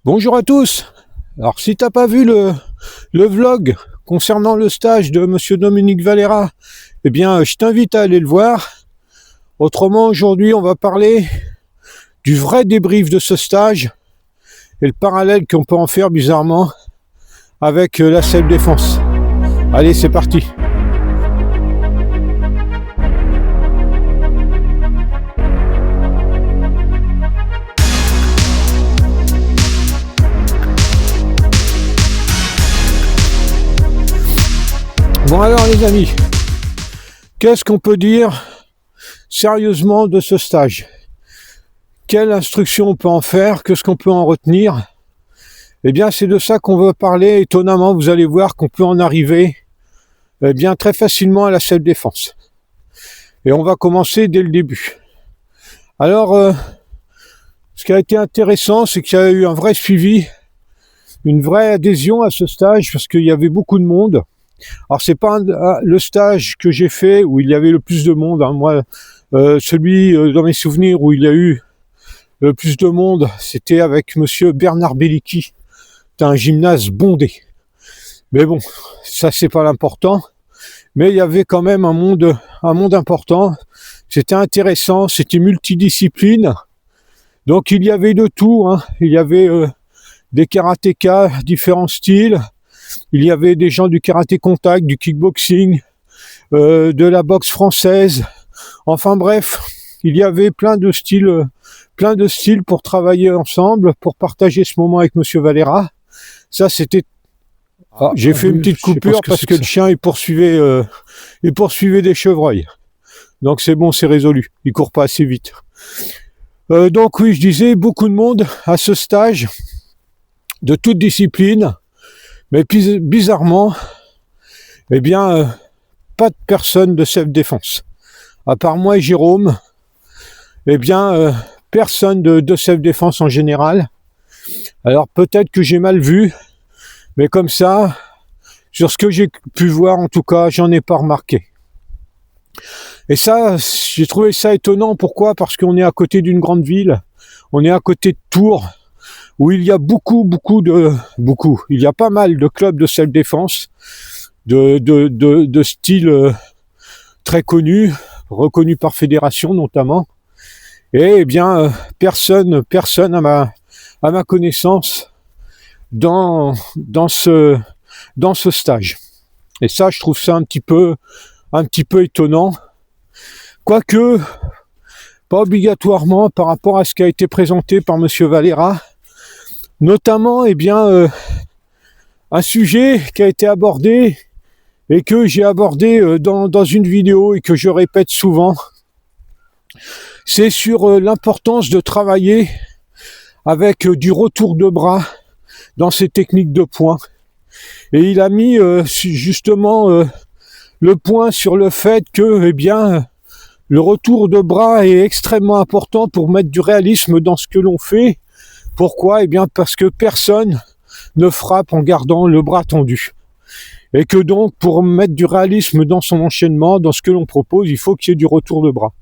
Bonjour à tous. Alors si t'as pas vu le vlog concernant le stage de Monsieur Dominique Valera, eh bien je t'invite à aller le voir. Autrement, aujourd'hui on va parler du vrai débrief de ce stage et le parallèle qu'on peut en faire bizarrement avec la self-défense. Allez, c'est parti. Bon alors les amis, qu'est-ce qu'on peut dire sérieusement de ce stage? Quelle instruction on peut en faire? Qu'est-ce qu'on peut en retenir? Eh bien c'est de ça qu'on veut parler. Étonnamment, vous allez voir qu'on peut en arriver bien très facilement à la self-défense. Et on va commencer dès le début. Alors, ce qui a été intéressant, c'est qu'il y a eu un vrai suivi, une vraie adhésion à ce stage, parce qu'il y avait beaucoup de monde. Alors c'est pas le stage que j'ai fait où il y avait le plus de monde, hein. Moi, celui dans mes souvenirs où il y a eu le plus de monde, c'était avec monsieur Bernard Bellicki. C'était un gymnase bondé. Mais bon, ça c'est pas l'important. Mais il y avait quand même un monde important. C'était intéressant, c'était multidiscipline. Donc il y avait de tout, hein. Il y avait des karatékas, différents styles. Il y avait des gens du karaté contact, du kickboxing, de la boxe française. Enfin bref, il y avait plein de styles pour travailler ensemble, pour partager ce moment avec Monsieur Valera. Ça, c'était... j'ai fait une petite coupure parce que le chien, il poursuivait des chevreuils. Donc c'est bon, c'est résolu. Il court pas assez vite. Donc oui, je disais, beaucoup de monde à ce stage, de toute discipline. Mais puis, bizarrement, eh bien, pas de personne de self-défense. À part moi et Jérôme, eh bien, personne de self-défense en général. Alors peut-être que j'ai mal vu, mais comme ça, sur ce que j'ai pu voir, en tout cas, j'en ai pas remarqué. Et ça, j'ai trouvé ça étonnant. Pourquoi? Parce qu'on est à côté d'une grande ville, on est à côté de Tours, où il y a il y a pas mal de clubs de self-défense, de style très connus, reconnus par fédération notamment. Et eh bien, personne à ma connaissance dans ce stage. Et ça, je trouve ça un petit peu étonnant. Quoique, pas obligatoirement par rapport à ce qui a été présenté par Monsieur Valera. Notamment, eh bien, un sujet qui a été abordé et que j'ai abordé dans une vidéo et que je répète souvent, c'est sur l'importance de travailler avec du retour de bras dans ces techniques de poing. Et il a mis justement le point sur le fait que, eh bien, le retour de bras est extrêmement important pour mettre du réalisme dans ce que l'on fait. Pourquoi? Eh bien parce que personne ne frappe en gardant le bras tendu. Et que donc, pour mettre du réalisme dans son enchaînement, dans ce que l'on propose, il faut qu'il y ait du retour de bras.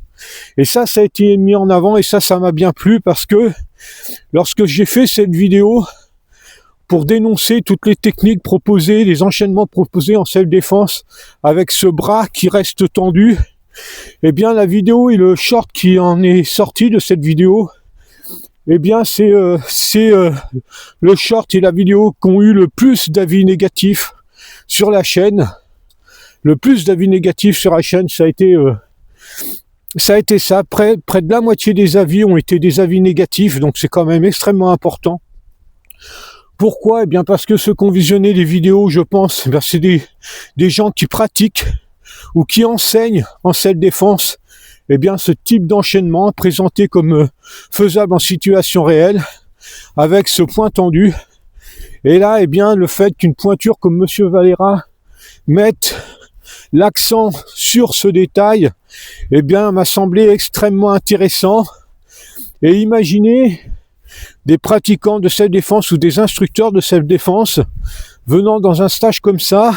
Et ça a été mis en avant et ça m'a bien plu parce que lorsque j'ai fait cette vidéo pour dénoncer toutes les techniques proposées, les enchaînements proposés en self-défense avec ce bras qui reste tendu, eh bien la vidéo et le short qui en est sorti de cette vidéo, eh bien c'est le short et la vidéo qui ont eu le plus d'avis négatifs sur la chaîne. Le plus d'avis négatifs sur la chaîne, ça a été ça. Près de la moitié des avis ont été des avis négatifs, donc c'est quand même extrêmement important. Pourquoi? Eh bien parce que ceux qui ont visionné les vidéos, je pense, eh bien c'est des gens qui pratiquent ou qui enseignent en self-défense, eh bien ce type d'enchaînement présenté comme faisable en situation réelle, avec ce point tendu. Et là, eh bien, le fait qu'une pointure comme Monsieur Valera mette l'accent sur ce détail, eh bien, m'a semblé extrêmement intéressant. Et imaginez des pratiquants de self-défense ou des instructeurs de self-défense venant dans un stage comme ça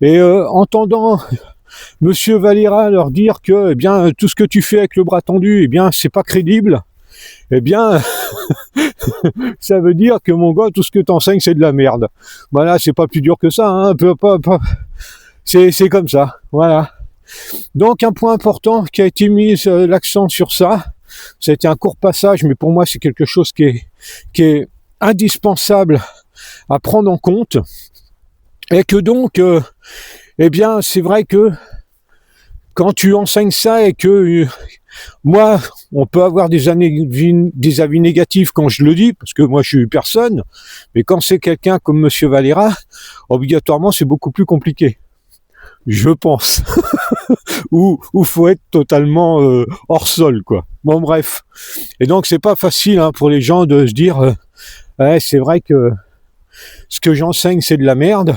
et entendant Monsieur Valera leur dire que, eh bien, tout ce que tu fais avec le bras tendu, eh bien, c'est pas crédible. eh bien, ça veut dire que mon gars, tout ce que t'enseignes, c'est de la merde. Voilà, c'est pas plus dur que ça, hein. C'est comme ça, voilà. Donc un point important qui a été mis l'accent sur ça, c'était un court passage, mais pour moi c'est quelque chose qui est indispensable à prendre en compte, et que donc, eh bien, c'est vrai que quand tu enseignes ça et que moi, on peut avoir des avis négatifs quand je le dis, parce que moi je suis personne, mais quand c'est quelqu'un comme Monsieur Valera, obligatoirement c'est beaucoup plus compliqué. Je pense. ou faut être totalement hors sol, quoi. Bon, bref. Et donc c'est pas facile, hein, pour les gens de se dire ouais, c'est vrai que ce que j'enseigne c'est de la merde,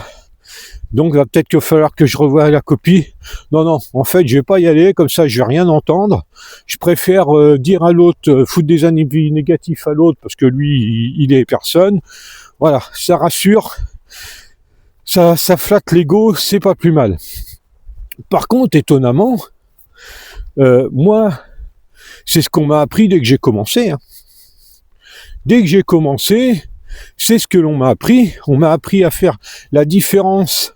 donc il va peut-être qu'il va falloir que je revoie la copie. Non, en fait je vais pas y aller, comme ça je vais rien entendre. Je préfère dire à l'autre, foutre des avis négatifs à l'autre, parce que lui il est personne. Voilà, ça rassure, ça flatte l'ego, c'est pas plus mal. Par contre, étonnamment, moi, c'est ce qu'on m'a appris dès que j'ai commencé, hein. Dès que j'ai commencé, c'est ce que l'on m'a appris. On m'a appris à faire la différence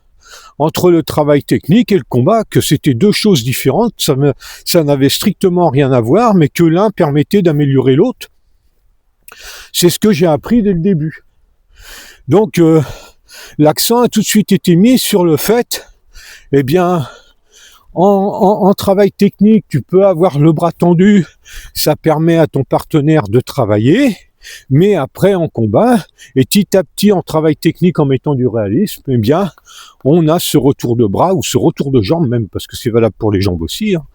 entre le travail technique et le combat, que c'était deux choses différentes, ça n'avait strictement rien à voir, mais que l'un permettait d'améliorer l'autre. C'est ce que j'ai appris dès le début. Donc, l'accent a tout de suite été mis sur le fait, eh bien, en travail technique, tu peux avoir le bras tendu, ça permet à ton partenaire de travailler, mais après en combat, et petit à petit en travail technique en mettant du réalisme, eh bien, on a ce retour de bras ou ce retour de jambes même, parce que c'est valable pour les jambes aussi, hein.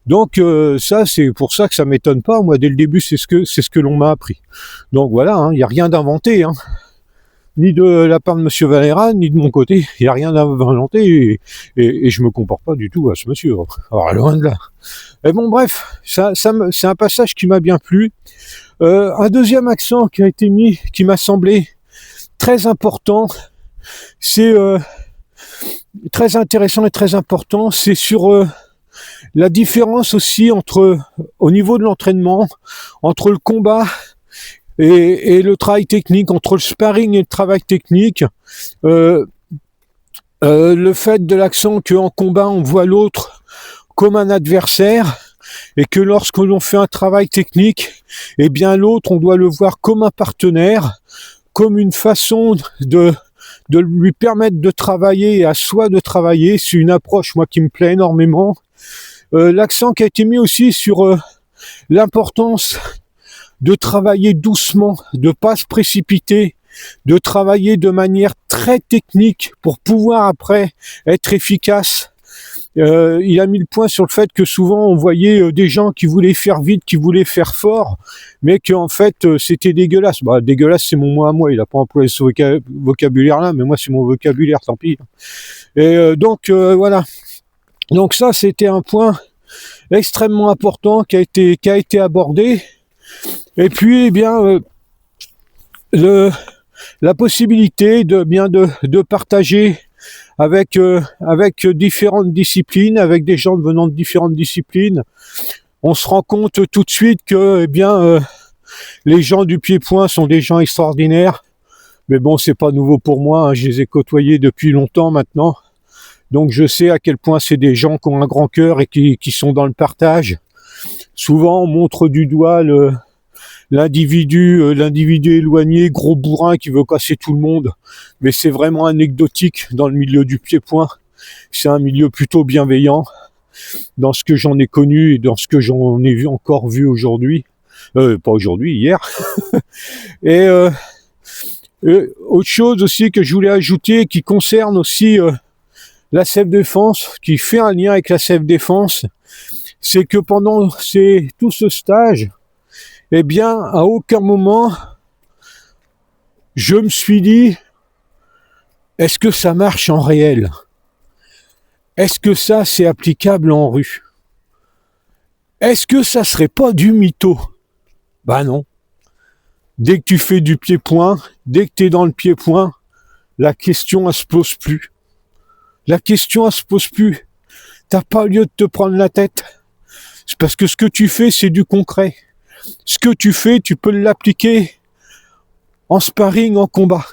Donc ça, c'est pour ça que ça m'étonne pas. Moi, dès le début, c'est ce que l'on m'a appris. Donc voilà, hein, il n'y a rien d'inventé, hein. Ni de la part de Monsieur Valera, ni de mon côté, il n'y a rien d'inventé, et je me compare pas du tout à ce monsieur. Alors loin de là. Et bon, bref, c'est un passage qui m'a bien plu. Un deuxième accent qui a été mis, qui m'a semblé très important, c'est très intéressant et très important, c'est sur la différence aussi au niveau de l'entraînement, entre le combat et le travail technique, entre le sparring et le travail technique. Le fait de l'accent qu'en combat on voit l'autre comme un adversaire, et que lorsque l'on fait un travail technique, eh bien l'autre on doit le voir comme un partenaire, comme une façon de lui permettre de travailler et à soi de travailler. C'est une approche moi qui me plaît énormément. L'accent qui a été mis aussi sur l'importance de travailler doucement, de pas se précipiter, de travailler de manière très technique pour pouvoir après être efficace. Il a mis le point sur le fait que souvent on voyait des gens qui voulaient faire vite, qui voulaient faire fort, mais qu'en fait c'était dégueulasse. Bah, dégueulasse, c'est mon mot à moi, il a pas employé ce vocabulaire-là, mais moi c'est mon vocabulaire, tant pis. Et donc voilà. Donc ça, c'était un point extrêmement important qui a été abordé. Et puis, eh bien, la possibilité de partager avec différentes disciplines, avec des gens venant de différentes disciplines. On se rend compte tout de suite que, eh bien, les gens du pied-point sont des gens extraordinaires. Mais bon, c'est pas nouveau pour moi, hein, je les ai côtoyés depuis longtemps maintenant. Donc je sais à quel point c'est des gens qui ont un grand cœur et qui sont dans le partage. Souvent, on montre du doigt l'individu éloigné, gros bourrin qui veut casser tout le monde, mais c'est vraiment anecdotique dans le milieu du pied-point. C'est un milieu plutôt bienveillant dans ce que j'en ai connu et dans ce que j'en ai encore vu aujourd'hui, pas aujourd'hui, hier. Et autre chose aussi que je voulais ajouter, qui concerne aussi la self-défense, qui fait un lien avec la self-défense, c'est que pendant tout ce stage, eh bien, à aucun moment, je me suis dit, est-ce que ça marche en réel? Est-ce que ça, c'est applicable en rue? Est-ce que ça serait pas du mytho? Ben non. Dès que tu fais du pied-point, dès que tu es dans le pied-point, la question, elle se pose plus. La question, elle se pose plus. T'as pas lieu de te prendre la tête. C'est parce que ce que tu fais, c'est du concret. ce que tu fais, tu peux l'appliquer en sparring, en combat.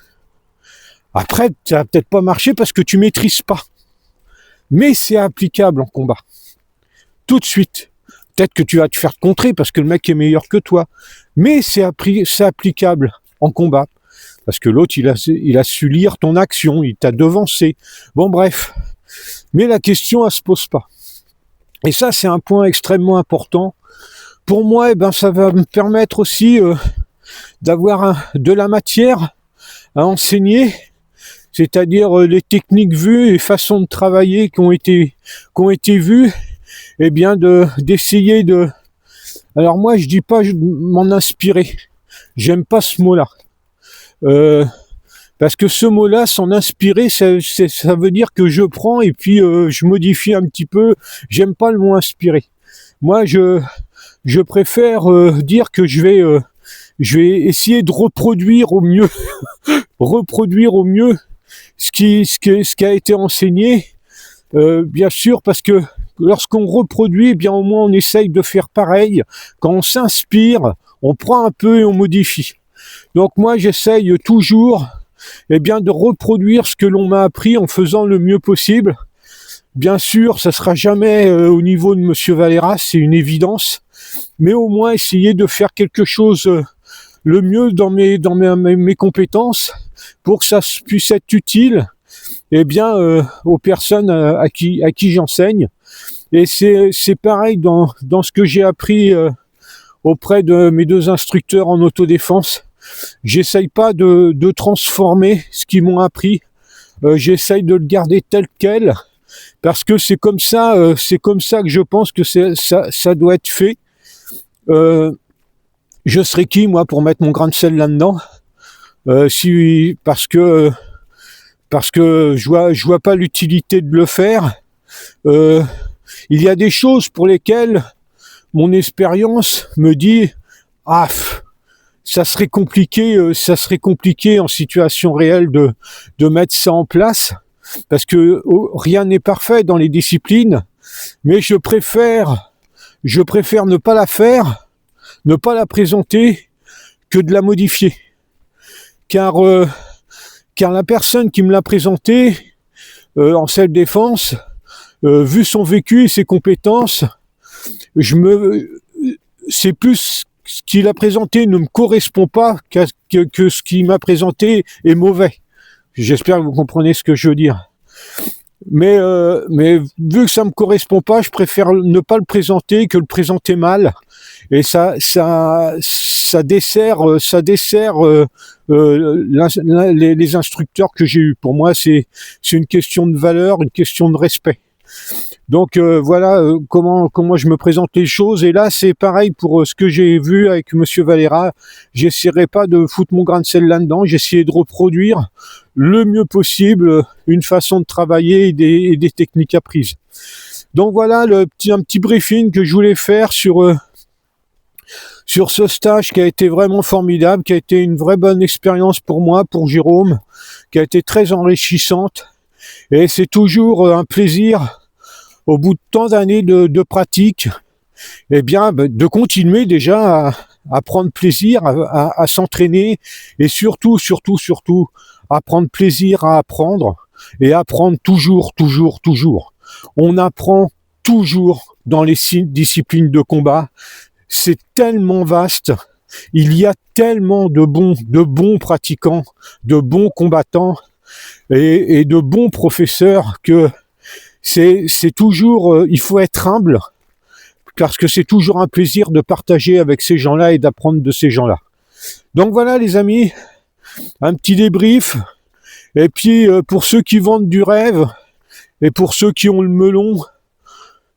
Après, ça va peut-être pas marcher parce que tu maîtrises pas. Mais c'est applicable en combat. Tout de suite. Peut-être que tu vas te faire contrer parce que le mec est meilleur que toi. Mais c'est applicable en combat. Parce que l'autre, il a su lire ton action, il t'a devancé. Bon, bref. Mais la question, elle se pose pas. Et ça, c'est un point extrêmement important. Pour moi, ça va me permettre aussi d'avoir de la matière à enseigner, c'est-à-dire les techniques vues et façons de travailler qui ont été vues, d'essayer de... Alors moi, je dis pas m'en inspirer. J'aime pas ce mot-là. Parce que ce mot-là, s'en inspirer, ça veut dire que je prends et puis je modifie un petit peu. J'aime pas le mot inspirer. Moi, je préfère dire que je vais essayer de reproduire au mieux, ce qui a été enseigné. Bien sûr, parce que lorsqu'on reproduit, au moins on essaye de faire pareil. Quand on s'inspire, on prend un peu et on modifie. Donc moi, j'essaye toujours de reproduire ce que l'on m'a appris en faisant le mieux possible. Bien sûr, ça sera jamais au niveau de Monsieur Valera, c'est une évidence, mais au moins essayer de faire quelque chose le mieux dans mes compétences pour que ça puisse être utile aux personnes à qui j'enseigne. Et c'est pareil dans ce que j'ai appris auprès de mes 2 instructeurs en autodéfense. J'essaye pas de transformer ce qu'ils m'ont appris. J'essaye de le garder tel quel parce que c'est comme ça que je pense que ça doit être fait. Je serais qui moi pour mettre mon grain de sel là-dedans parce que je vois pas l'utilité de le faire. Il y a des choses pour lesquelles mon expérience me dit ça serait compliqué en situation réelle de mettre ça en place parce que rien n'est parfait dans les disciplines, mais je préfère ne pas la faire, ne pas la présenter que de la modifier. Car la personne qui me l'a présentée en self-défense, vu son vécu et ses compétences, c'est plus ce qu'il a présenté ne me correspond pas que ce qu'il m'a présenté est mauvais. J'espère que vous comprenez ce que je veux dire. Mais vu que ça me correspond pas, je préfère ne pas le présenter que le présenter mal. Et ça dessert les instructeurs que j'ai eus. Pour moi, c'est une question de valeur, une question de respect. Donc voilà comment je me présente les choses. Et là, c'est pareil pour ce que j'ai vu avec Monsieur Valera. J'essaierai pas de foutre mon grain de sel là-dedans. J'essayais de reproduire le mieux possible une façon de travailler et des techniques apprises. Donc voilà un petit briefing que je voulais faire sur ce stage qui a été vraiment formidable, qui a été une vraie bonne expérience pour moi, pour Jérôme, qui a été très enrichissante. Et c'est toujours un plaisir, au bout de tant d'années de pratique, de continuer déjà à prendre plaisir, à s'entraîner et surtout à prendre plaisir à apprendre et apprendre toujours. On apprend toujours dans les disciplines de combat. C'est tellement vaste. Il y a tellement de bons pratiquants, de bons combattants et de bons professeurs que c'est toujours, il faut être humble parce que c'est toujours un plaisir de partager avec ces gens-là et d'apprendre de ces gens-là. Donc voilà les amis, un petit débrief. Et puis pour ceux qui vendent du rêve et pour ceux qui ont le melon,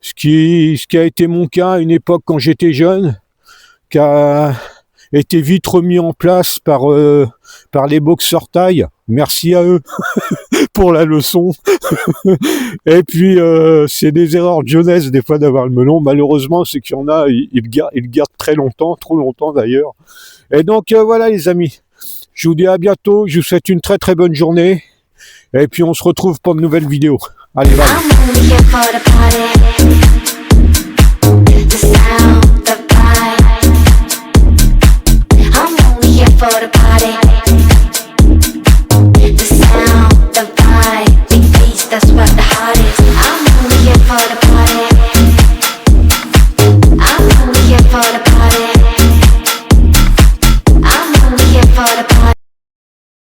ce qui a été mon cas à une époque quand j'étais jeune, qui a été vite remis en place par les boxeurs thaï. Merci à eux pour la leçon. Et puis c'est des erreurs de jeunesse des fois d'avoir le melon. Malheureusement, c'est qu'il y en a, ils le gardent très longtemps, trop longtemps d'ailleurs. Et donc voilà les amis, je vous dis à bientôt, je vous souhaite une très très bonne journée. Et puis on se retrouve pour une nouvelle vidéo. Allez, bye. for the